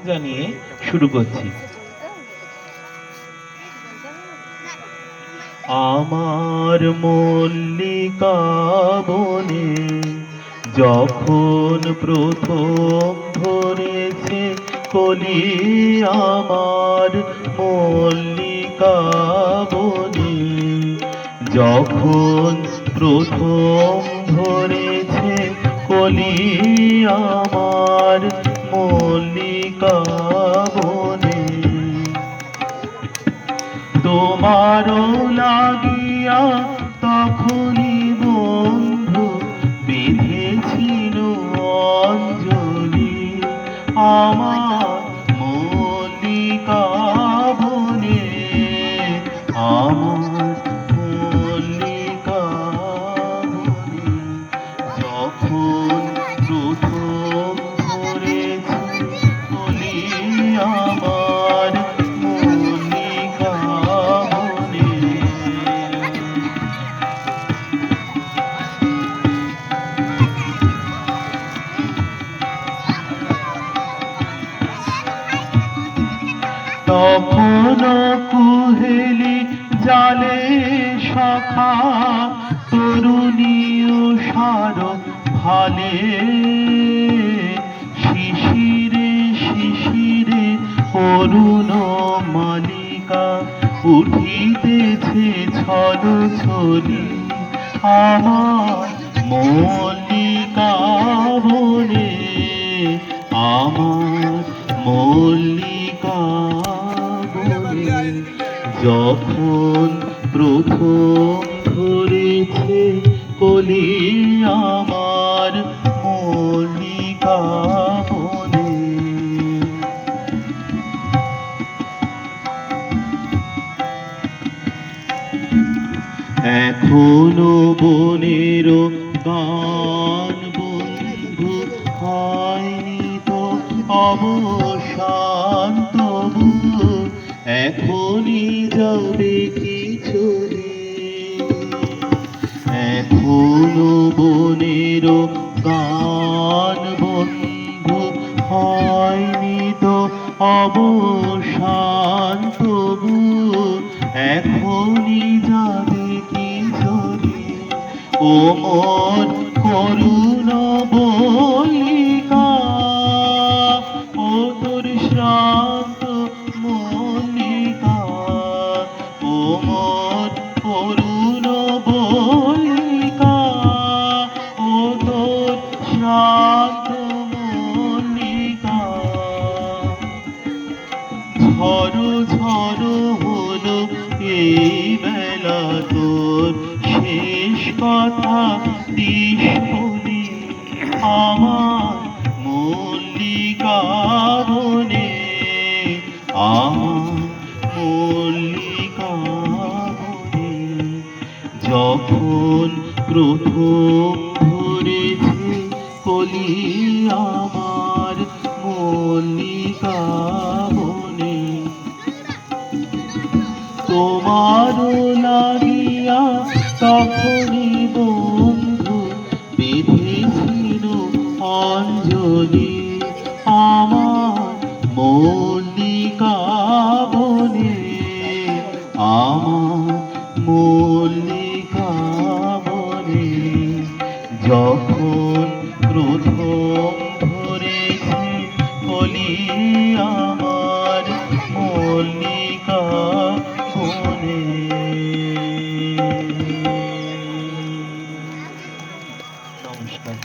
জানিয়ে শুরু করছি। আমার মল্লিকা বনে যখন প্রথম ধরেছে কলি, আমার মল্লিকা বনে যখন প্রথম ধরেছে কলি, আমার মল্লিকা বনে তোমারও লাগিয়া তখনই বন্ধু বেঁধেছিল অঞ্জলি, আমার মল্লিকা বনে আমার মল্লিকা বনে যখন প্রথম ধরেছে কলি, আমার মল্লিকা বনে। তখন কুহেলি জালে সখা তরুণীয় সার ভালে, শিশিরে শিশিরে অরুণ মালিকা উঠিতেছে ছল ছলি, আমার মল্লিকা বনে আমার মল্লিকা বনে যখন প্রথম ধরেছে কলি, আমার মল্লিকা বনে। এখনো বনের গান বন্ধু হয়নি তো অবসান, তবু এখনই যাবে কিছু দিন। এখনো বনের গান বন্ধু হয়নি তো অবসান, তবু এখনই যাবে কিছু দিন। ও মোর করুণ মল্লিকা, ও তোর শ্রান্ত মল্লিকা, ও মোর করুণ মল্লিকা, ও তোর শ্রান্ত মল্লিকা। ঝড়ো ঝড়ো হলো এই বেলা তোর শেষ কথা দিস বলি, আমার মল্লিকা বনে আমার মল্লিকা বনে যখন প্রথম ধরেছে কলি, আমার মল্লিকা বনে তোমারও লাগিয়া তখনই বন্ধু বেঁধেছিল অঞ্জলি, আমার মল্লিকা বনে আমার মল্লিকা বনে যখন প্রথম ধরেছে কলি, আমার মল্লিকা বনে। নমস্কার।